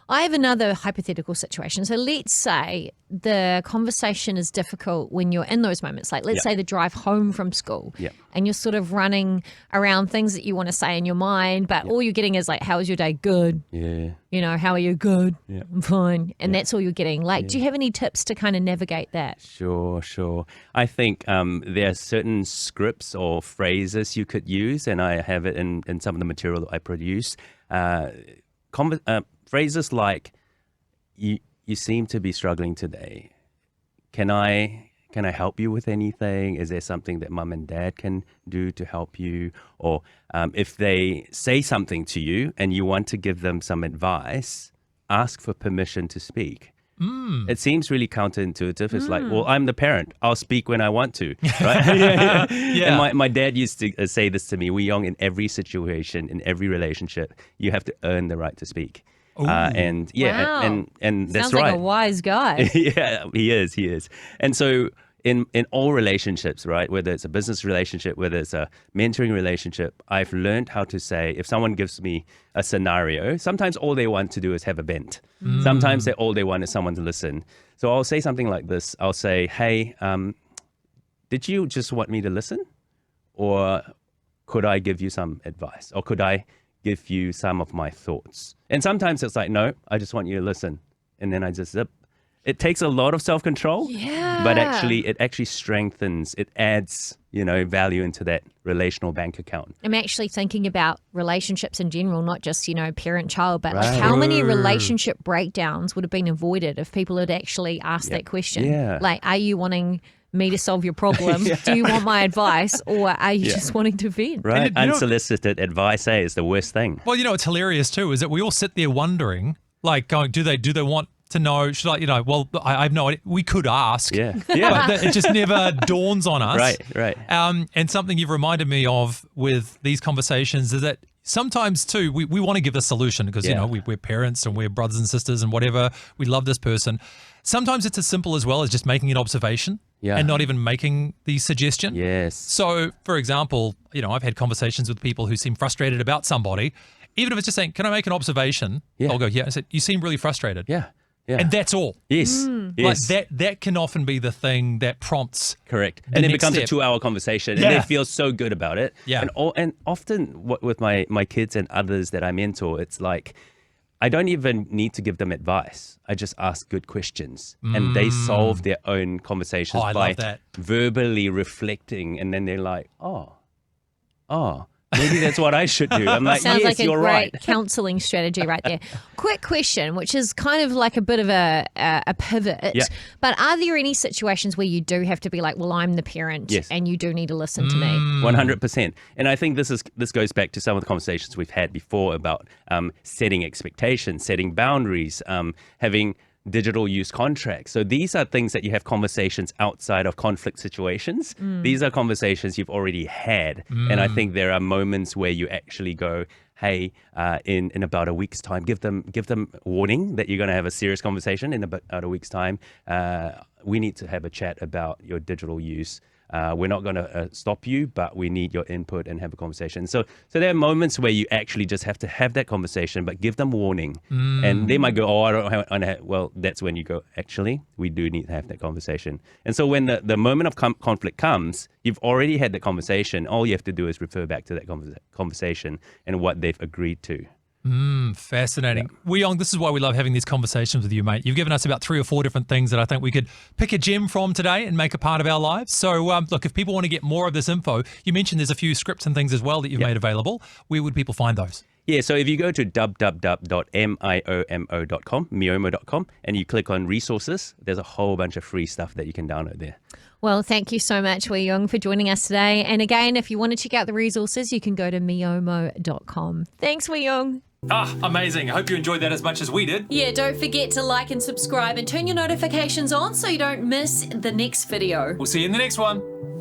I have another hypothetical situation. So let's say the conversation is difficult when you're in those moments. Like let's say the drive home from school and you're sort of running around things that you want to say in your mind, but all you're getting is like, how was your day? Good. Yeah. You know, how are you? Good. Yeah. I'm fine. And that's all you're getting. Like, do you have any tips to kind of navigate that? Sure. I think there are certain scripts or phrases you could use, and I have it in some of the material that I produce. Phrases like, you seem to be struggling today. Can I help you with anything? Is there something that mum and dad can do to help you? Or if they say something to you and you want to give them some advice, ask for permission to speak. It seems really counterintuitive. It's like, well, I'm the parent. I'll speak when I want to, right? And my dad used to say this to me, Wee-Yeong, in every situation, in every relationship, you have to earn the right to speak. And that's Sounds right. like a wise guy. Yeah, he is. And so in all relationships, right, whether it's a business relationship, whether it's a mentoring relationship, I've learned how to say, if someone gives me a scenario, sometimes all they want to do is have a vent. Sometimes all they want is someone to listen. So I'll say something like this. I'll say, hey, did you just want me to listen? Or could I give you some advice? Or could I give you some of my thoughts? And sometimes it's like, no, I just want you to listen. And then I just zip. It takes a lot of self-control, but it actually strengthens, it adds, value into that relational bank account. I'm actually thinking about relationships in general, not just, parent-child, but like how many relationship breakdowns would have been avoided if people had actually asked that question? Yeah. Like, are you wanting me to solve your problem? Do you want my advice, or are you just wanting to vent? Right. Unsolicited advice is the worst thing. Well, it's hilarious too, is that we all sit there wondering, like, going, do they want to know? Should I, well, I have no idea. We could ask. Yeah. But it just never dawns on us. Right. And something you've reminded me of with these conversations is that sometimes too, we want to give a solution because, we're parents and we're brothers and sisters and whatever. We love this person. Sometimes it's as simple as well as just making an observation and not even making the suggestion. Yes. So, for example, I've had conversations with people who seem frustrated about somebody. Even if it's just saying, can I make an observation? I'll go, I said, you seem really frustrated. Yeah. And that's all. Yes. Like that can often be the thing that prompts. Correct. And it becomes a 2-hour conversation and they feel so good about it. Yeah. And often with my kids and others that I mentor, it's like, I don't even need to give them advice. I just ask good questions and they solve their own conversations by verbally reflecting. And then they're like, oh, maybe that's what I should do. I'm like, Sounds yes, like a you're great right. counselling strategy right there. Quick question, which is kind of like a bit of a pivot. Yeah. But are there any situations where you do have to be like, well, I'm the parent and you do need to listen to me? 100%. And I think this goes back to some of the conversations we've had before about setting expectations, setting boundaries, having digital use contracts. So these are things that you have conversations outside of conflict situations. These are conversations you've already had. And I think there are moments where you actually go, hey, in about a week's time, give them warning that you're going to have a serious conversation in about a week's time. We need to have a chat about your digital use. We're not going to stop you, but we need your input and have a conversation. So there are moments where you actually just have to have that conversation, but give them warning. And they might go, oh, I don't have, well, that's when you go, actually, we do need to have that conversation. And so when the moment of conflict comes, you've already had the conversation. All you have to do is refer back to that conversation and what they've agreed to. Fascinating. Wee-Yeong, this is why we love having these conversations with you, mate. You've given us about 3 or 4 different things that I think we could pick a gem from today and make a part of our lives. So, look, if people want to get more of this info, you mentioned there's a few scripts and things as well that you've made available. Where would people find those? Yeah, so if you go to miomo.com, and you click on resources, there's a whole bunch of free stuff that you can download there. Well, thank you so much, Wee-Yeong, for joining us today. And again, if you want to check out the resources, you can go to miomo.com. Thanks, Wee-Yeong. Amazing. I hope you enjoyed that as much as we did. Yeah, don't forget to like and subscribe and turn your notifications on so you don't miss the next video. We'll see you in the next one.